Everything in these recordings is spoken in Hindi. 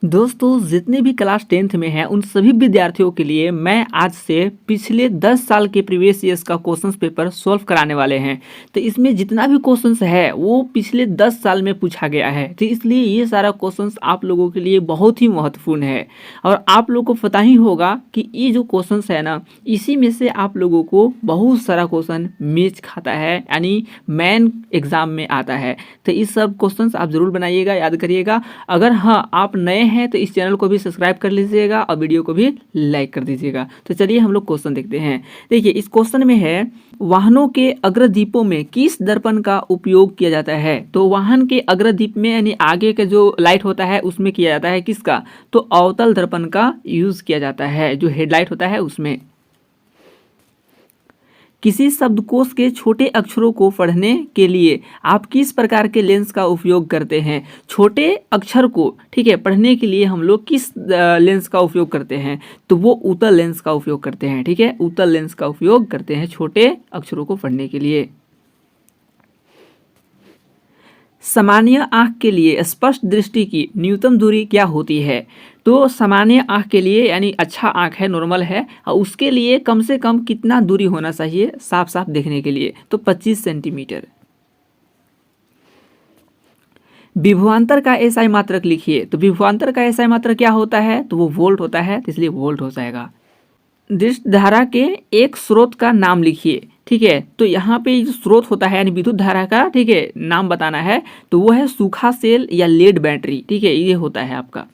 दोस्तों जितने भी क्लास 10th में हैं उन सभी विद्यार्थियों के लिए मैं आज से पिछले 10 साल के प्रीवियस ईयर्स का क्वेश्चंस पेपर सॉल्व कराने वाले हैं। तो इसमें जितना भी क्वेश्चंस है वो पिछले 10 साल में पूछा गया है, तो इसलिए ये सारा क्वेश्चंस आप लोगों के लिए बहुत ही महत्वपूर्ण है। और आप लोगों को पता ही होगा कि ये जो क्वेश्चंस है ना, इसी में से आप लोगों को बहुत सारा क्वेश्चन मैच खाता है, यानी मेन एग्जाम में आता है। तो इस सब क्वेश्चंस आप जरूर बनाइएगा, याद करिएगा। अगर हाँ आप नए हैं तो इस चैनल को भी सब्सक्राइब कर लीजिएगा और वीडियो को भी लाइक कर दीजिएगा। तो चलिए हम लोग क्वेश्चन देखते हैं। देखिए इस क्वेश्चन में है, वाहनों के अग्रदीपों में किस दर्पण का उपयोग किया जाता है। तो वाहन के अग्रदीप में यानी आगे का जो लाइट होता है उसमें किया जाता है किसका, तो अवतल दर्पण का यूज किया जाता है, जो हेडलाइट होता है उसमें। किसी शब्दकोश के छोटे अक्षरों को पढ़ने के लिए आप किस प्रकार के लेंस का उपयोग करते हैं। छोटे अक्षर को ठीक है पढ़ने के लिए हम लोग किस लेंस का उपयोग करते हैं, तो वो उत्तल लेंस का उपयोग करते हैं। ठीक है, उत्तल लेंस का उपयोग करते हैं छोटे अक्षरों को पढ़ने के लिए। सामान्य आँख के लिए स्पष्ट दृष्टि की न्यूनतम दूरी क्या होती है। तो सामान्य आँख के लिए यानी अच्छा आँख है, नॉर्मल है, और उसके लिए कम से कम कितना दूरी होना चाहिए साफ साफ देखने के लिए, तो 25 सेंटीमीटर। विभवांतर का एसआई मात्रक लिखिए। तो विभवांतर का एसआई मात्रक क्या होता है, तो वो वोल्ट होता है, तो इसलिए वोल्ट हो जाएगा। दृष्ट धारा के एक स्रोत का नाम लिखिए। ठीक है, तो यहाँ पे जो स्रोत होता है यानी विद्युत धारा का ठीक है नाम बताना है, तो वो है सूखा सेल या लेड बैटरी। ठीक है, ये होता है आपका।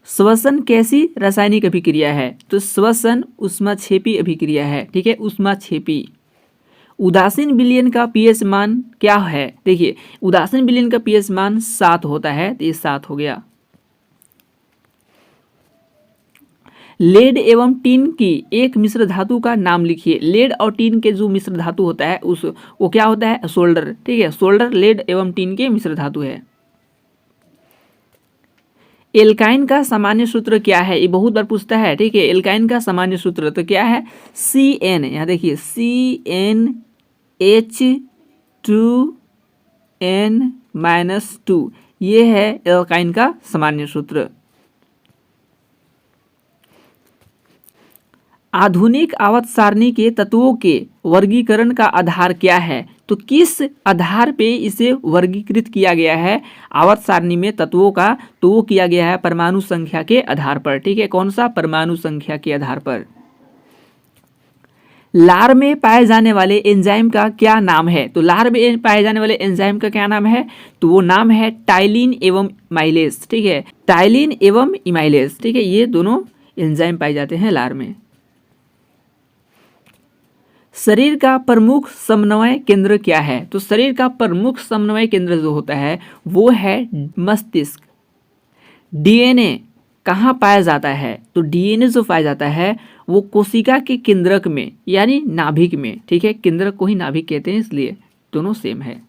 श्वसन कैसी रासायनिक अभिक्रिया है, तो श्वसन ऊष्माक्षेपी अभिक्रिया है। ठीक है, ऊष्माक्षेपी। उदासीन विलयन का पीएच मान क्या है। देखिए उदासीन विलयन का पीएच मान 7 होता है, तो ये 7 हो गया। लेड एवं टीन की एक मिश्र धातु का नाम लिखिए। लेड और टीन के जो मिश्र धातु होता है उस वो क्या होता है, सोल्डर। ठीक है, सोल्डर लेड एवं टीन के मिश्र धातु है। एल्काइन का सामान्य सूत्र क्या है, ये बहुत बार पूछता है। ठीक है, एल्काइन का सामान्य सूत्र तो क्या है, CN। यहाँ देखिए CnH2n-2, ये है एल्काइन का सामान्य सूत्र। आधुनिक आवर्त सारणी के तत्वों के वर्गीकरण का आधार क्या है, तो किस आधार पे इसे वर्गीकृत किया गया है आवर्त सारणी में तत्वों का, तो वो किया गया है परमाणु संख्या के आधार पर। ठीक है, कौन सा, परमाणु संख्या के आधार पर। लार में पाए जाने वाले एंजाइम का क्या नाम है, तो लार में पाए जाने वाले एंजाइम का क्या नाम है, तो वो नाम है टाइलिन एवं इमाइलेज। ठीक है, टाइलिन एवं इमाइलेज। ठीक है, ये दोनों एंजाइम पाए जाते हैं लार में। शरीर का प्रमुख समन्वय केंद्र क्या है, तो शरीर का प्रमुख समन्वय केंद्र जो होता है वो है मस्तिष्क। डीएनए कहाँ पाया जाता है, तो डीएनए जो पाया जाता है वो कोशिका के केंद्रक में यानी नाभिक में। ठीक है, केंद्रक को ही नाभिक कहते हैं, इसलिए दोनों सेम है।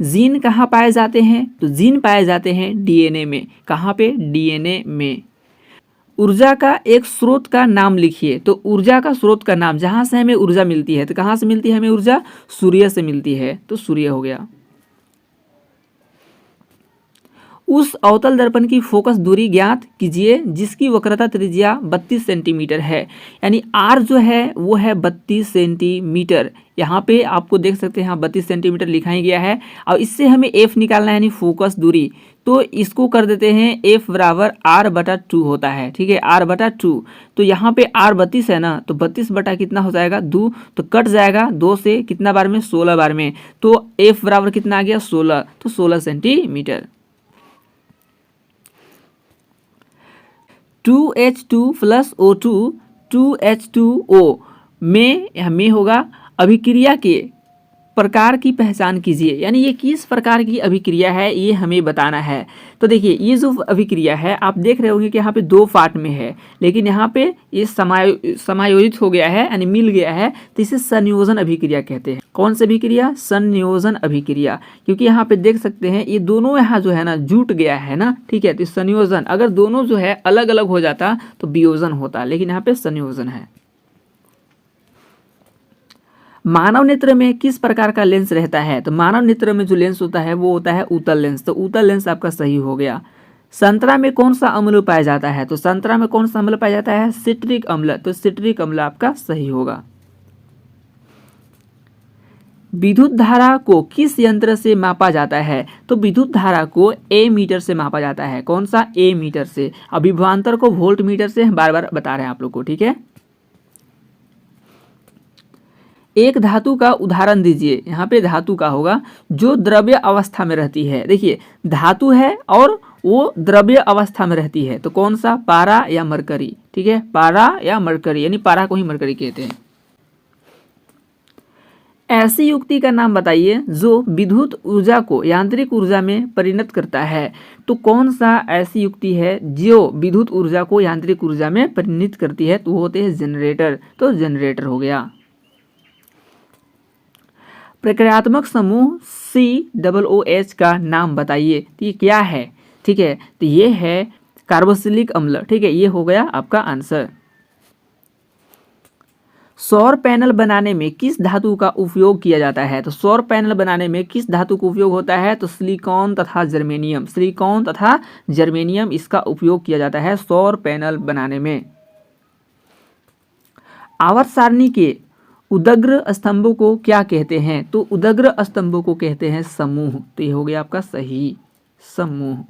जीन कहाँ पाए जाते हैं, तो जीन पाए जाते हैं डीएनए में। कहाँ पे, डीएनए में। ऊर्जा का एक स्रोत का नाम लिखिए। तो ऊर्जा का स्रोत का नाम, जहाँ से हमें ऊर्जा मिलती है, तो कहाँ से मिलती है हमें ऊर्जा, सूर्य से मिलती है, तो सूर्य हो गया। उस अवतल दर्पण की फोकस दूरी ज्ञात कीजिए जिसकी वक्रता त्रिज्या 32 सेंटीमीटर है, यानी R जो है वो है 32 सेंटीमीटर। यहाँ पे आपको देख सकते हैं, यहाँ 32 सेंटीमीटर लिखा ही गया है। और इससे हमें F निकालना है यानी फोकस दूरी, तो इसको कर देते हैं F बराबर R/2 होता है। ठीक है, R/2। तो यहाँ पे R 32 है ना, तो 32 बटा कितना हो जाएगा, 2, तो कट जाएगा 2 से कितना बार में, 16 बार में। तो F बराबर कितना आ गया, 16, तो 16 सेंटीमीटर। 2H2 + O2 2H2O में होगा अभिक्रिया के प्रकार की पहचान कीजिए, यानी ये किस प्रकार की अभिक्रिया है ये हमें बताना है। तो देखिए ये जो अभिक्रिया है आप देख रहे होंगे कि यहाँ पे 2 पार्ट में है, लेकिन यहाँ पे ये समायोजित हो गया है यानी मिल गया है, तो इसे संयोजन अभिक्रिया कहते हैं। कौन सी अभिक्रिया, संयोजन अभिक्रिया, क्योंकि यहाँ पे देख सकते हैं ये दोनों यहाँ जो है ना जुट गया है ना। ठीक है, तो संयोजन, अगर दोनों जो है अलग अलग हो जाता तो वियोजन होता, लेकिन यहाँ पे संयोजन है। मानव नेत्र में किस प्रकार का लेंस रहता है? तो मानव नेत्र में जो लेंस होता है वो होता है उत्तल लेंस। तो उत्तल लेंस आपका सही हो गया। संतरा में कौन सा अम्ल पाया जाता है? तो संतरा में कौन सा अम्ल पाया जाता है? सिट्रिक अम्ल। तो सिट्रिक अम्ल आपका सही होगा। विद्युत धारा को किस यंत्र से मापा जाता है? तो विद्युत धारा को ए मीटर से मापा जाता है। कौन सा? ए मीटर से। अब विभवांतर को वोल्ट मीटर से बार बार बता रहे हैं आप लोग को, ठीक है। एक धातु का उदाहरण दीजिए। यहाँ पे धातु का होगा जो द्रव्य अवस्था में रहती है। देखिए धातु है और वो द्रव्य अवस्था में रहती है, तो कौन सा? पारा या मरकरी, ठीक है। पारा या मरकरी, यानी पारा को ही मरकरी कहते हैं। ऐसी युक्ति का नाम बताइए जो विद्युत ऊर्जा को यांत्रिक ऊर्जा में परिणत करता है। तो कौन सा ऐसी युक्ति है जो विद्युत ऊर्जा को यांत्रिक ऊर्जा में परिणत करती है? तो वो होते हैं जनरेटर। तो जनरेटर हो गया। प्रक्रियात्मक समूह COOH का नाम बताइए। तो ये क्या है? ठीक है, तो ये है कार्बोक्सिलिक अम्ल, ठीक है। ये हो गया आपका आंसर। सौर पैनल बनाने में किस धातु का उपयोग किया जाता है? तो सौर पैनल बनाने में किस धातु का उपयोग होता है? तो सिलिकॉन तथा जर्मेनियम। सिलिकॉन तथा जर्मेनियम इसका उपयोग किया जाता है सौर पैनल बनाने में। आवर्त सारणी के उदग्र स्तंभों को क्या कहते हैं? तो उदग्र स्तंभों को कहते हैं समूह। तो ये हो गया आपका सही, समूह।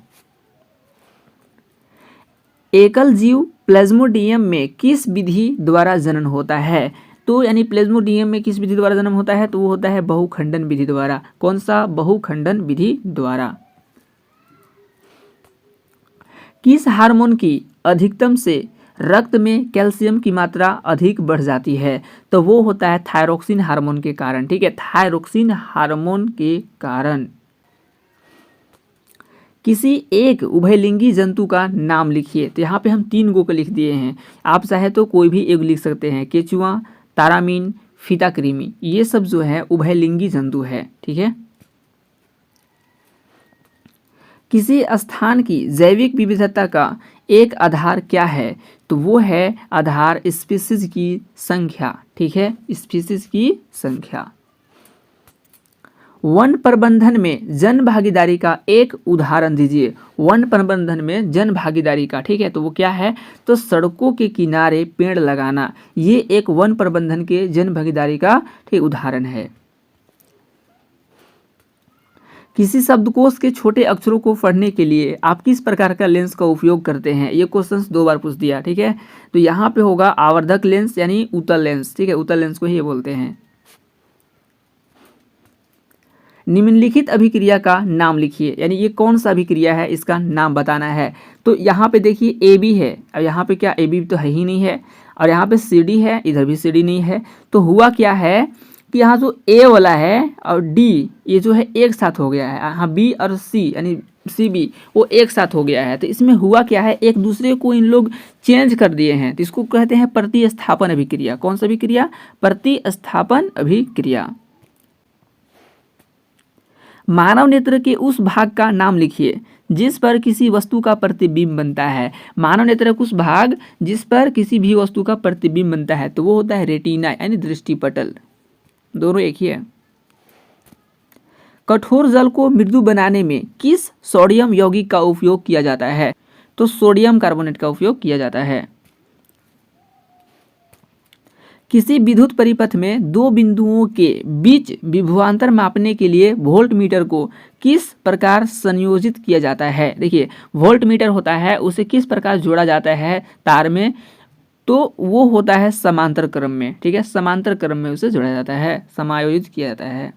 एकल जीव प्लाज्मोडियम में किस विधि द्वारा जनन होता है? तो यानी प्लाज्मोडियम में किस विधि द्वारा जन्म होता है? तो वो होता है बहुखंडन विधि द्वारा। कौन सा? बहुखंडन विधि द्वारा। किस हार्मोन की अधिकतम से रक्त में कैल्शियम की मात्रा अधिक बढ़ जाती है? तो वो होता है थायरोक्सिन हार्मोन के कारण, ठीक है। थायरोक्सिन हार्मोन के कारण। किसी एक उभयलिंगी जंतु का नाम लिखिए। तो यहाँ पे हम 3 गो को लिख दिए हैं, आप चाहे तो कोई भी एक लिख सकते हैं। केचुआ, तारामीन, फीताकृमि, ये सब जो है उभयलिंगी जंतु है, ठीक है। किसी स्थान की जैविक विविधता का एक आधार क्या है? तो वो है आधार स्पीसीज की संख्या, ठीक है, स्पीसीज की संख्या। वन प्रबंधन में जन भागीदारी का एक उदाहरण दीजिए। वन प्रबंधन में जन भागीदारी का, ठीक है, तो वो क्या है? तो सड़कों के किनारे पेड़ लगाना, ये एक वन प्रबंधन के जन भागीदारी का ठीक उदाहरण है। किसी शब्दकोश के छोटे अक्षरों को पढ़ने के लिए आप किस प्रकार का लेंस का उपयोग करते हैं? ये क्वेश्चन 2 बार पूछ दिया, ठीक है। तो यहाँ पे होगा आवर्धक लेंस यानी उत्तल लेंस, ठीक है, उत्तल लेंस को ही ये बोलते हैं। निम्नलिखित अभिक्रिया का नाम लिखिए, यानी ये कौन सा अभिक्रिया है, इसका नाम बताना है। तो यहाँ पे देखिए AB है, और यहाँ पे क्या AB तो है ही नहीं है, और यहाँ पे CD है, इधर भी CD नहीं है। तो हुआ क्या है कि यहाँ जो A वाला है और D ये जो है एक साथ हो गया है। यहाँ B और C यानी CB वो एक साथ हो गया है। तो इसमें हुआ क्या है, एक दूसरे को इन लोग चेंज कर दिए हैं। तो इसको कहते हैं प्रतिस्थापन अभिक्रिया। कौन सा अभिक्रिया? प्रतिस्थापन अभिक्रिया। मानव नेत्र के उस भाग का नाम लिखिए जिस पर किसी वस्तु का प्रतिबिंब बनता है। मानव नेत्र का उस भाग जिस पर किसी भी वस्तु का प्रतिबिंब बनता है, तो वो होता है रेटिना यानी दृष्टिपटल। दोनों एक ही है। कठोर जल को मृदु बनाने में किस सोडियम यौगिक का उपयोग किया जाता है? तो सोडियम कार्बोनेट का उपयोग किया जाता है। किसी विद्युत परिपथ में 2 बिंदुओं के बीच विभवांतर मापने के लिए वोल्ट मीटर को किस प्रकार संयोजित किया जाता है? देखिए वोल्ट मीटर होता है, उसे किस प्रकार जोड़ा जाता है तार में? तो वो होता है समांतर क्रम में, ठीक है, समांतर क्रम में उसे जोड़ा जाता है, समायोजित किया जाता है।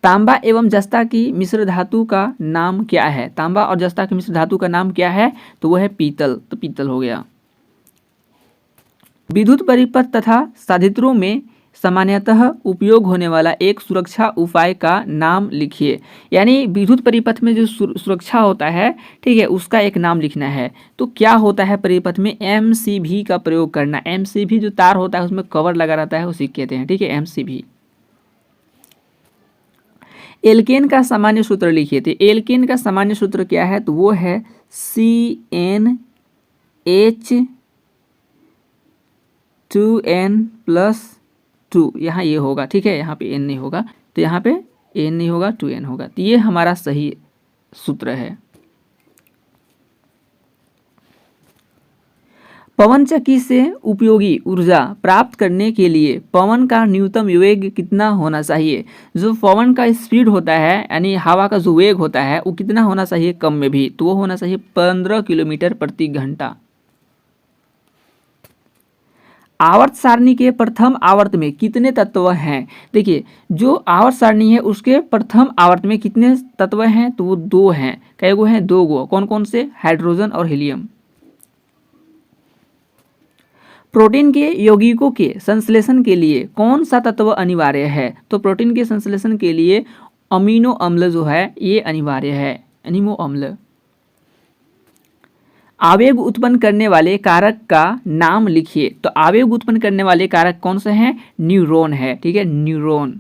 तांबा एवं जस्ता की मिश्र धातु का नाम क्या है? तांबा और जस्ता की मिश्र धातु का नाम क्या है? तो वो है पीतल। तो पीतल हो गया। विद्युत परिपथ तथा साधित्रों में सामान्यतः उपयोग होने वाला एक सुरक्षा उपाय का नाम लिखिए। यानी विद्युत परिपथ में जो सुरक्षा होता है, ठीक है, उसका एक नाम लिखना है। तो क्या होता है परिपथ में? MCV का प्रयोग करना। MCV जो तार होता है उसमें कवर लगा रहता है, उसी कहते हैं, ठीक है, MCV। एल्केन का सामान्य सूत्र लिखिए। तो एल्केन का सामान्य सूत्र क्या है? तो वो है CnH2n+2 2, यहाँ ये होगा, ठीक है, यहाँ पे n नहीं होगा, तो यहाँ पे n नहीं होगा, 2n होगा। तो ये हमारा सही सूत्र है। पवन चक्की से उपयोगी ऊर्जा प्राप्त करने के लिए पवन का न्यूनतम वेग कितना होना चाहिए? जो पवन का स्पीड होता है यानी हवा का जो वेग होता है वो कितना होना चाहिए कम में भी? तो वो होना चाहिए 15 किलोमीटर प्रति घंटा। आवर्त सारणी के प्रथम आवर्त में कितने तत्व हैं? देखिए, जो आवर्त सारणी है उसके प्रथम आवर्त में कितने तत्व हैं? तो वो 2 हैं। कई गो हैं? 2 गो। कौन कौन से? हाइड्रोजन और हीलियम। प्रोटीन के यौगिकों के संश्लेषण के लिए कौन सा तत्व अनिवार्य है? तो प्रोटीन के संश्लेषण के लिए अमीनो अम्ल जो है ये अनिवार्य है, अमीनो अम्ल। आवेग उत्पन्न करने वाले कारक का नाम लिखिए। तो आवेग उत्पन्न करने वाले कारक कौन से हैं? न्यूरॉन है, ठीक है, न्यूरॉन।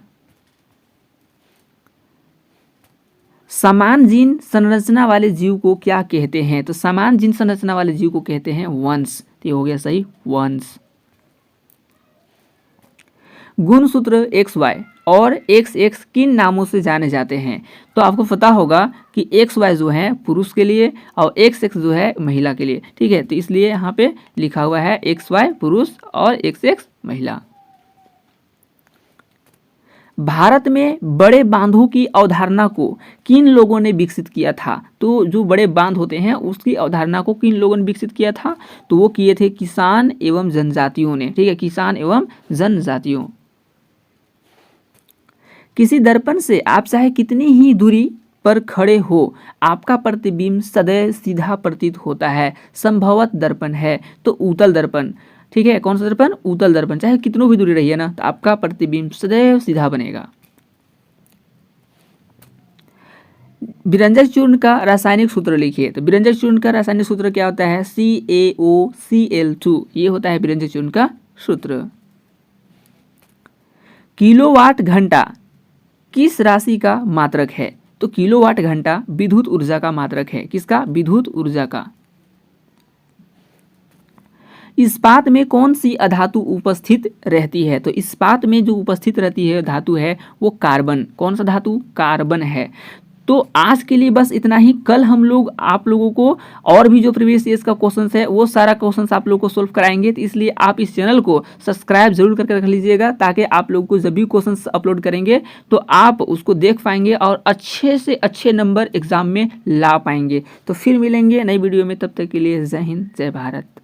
समान जीन संरचना वाले जीव को क्या कहते हैं? तो समान जीन संरचना वाले जीव को कहते हैं वंश। ये हो गया सही, वंश। गुणसूत्र XY और XX किन नामों से जाने जाते हैं? तो आपको पता होगा कि XY जो है पुरुष के लिए और XX जो है महिला के लिए, ठीक है। तो इसलिए यहाँ पे लिखा हुआ है XY पुरुष और XX महिला। भारत में बड़े बांधों की अवधारणा को किन लोगों ने विकसित किया था? तो जो बड़े बांध होते हैं उसकी अवधारणा को किन लोगों ने विकसित किया था? तो वो किए थे किसान एवं जनजातियों ने, ठीक है, किसान एवं जनजातियों। किसी दर्पण से आप चाहे कितनी ही दूरी पर खड़े हो, आपका प्रतिबिंब सदैव सीधा प्रतीत होता है। संभवत दर्पण है तो उत्तल दर्पण, ठीक है। कौन सा दर्पण? उत्तल दर्पण। चाहे कितनों भी दूरी रहिए ना, तो आपका प्रतिबिंब सदैव सीधा बनेगा। विरंजक चूर्ण का रासायनिक सूत्र लिखिए। तो विरंजक चूर्ण का रासायनिक सूत्र क्या होता है? CaOCl2। ये होता है विरंजक चूर्ण का सूत्र। किलोवाट घंटा किस राशि का मात्रक है? तो किलोवाट घंटा विद्युत ऊर्जा का मात्रक है। किसका? विद्युत ऊर्जा का। इस्पात में कौन सी अधातु उपस्थित रहती है? तो इस्पात में जो उपस्थित रहती है धातु है वो कार्बन। कौन सा धातु? कार्बन है। तो आज के लिए बस इतना ही। कल हम लोग आप लोगों को और भी जो प्रीवियस ईयर्स का क्वेश्चन है वो सारा क्वेश्चन आप लोगों को सोल्व कराएंगे। तो इसलिए आप इस चैनल को सब्सक्राइब जरूर करके रख लीजिएगा, ताकि आप लोगों को जब भी क्वेश्चन अपलोड करेंगे तो आप उसको देख पाएंगे और अच्छे से अच्छे नंबर एग्जाम में ला पाएंगे। तो फिर मिलेंगे नई वीडियो में, तब तक के लिए जय हिंद, जय भारत।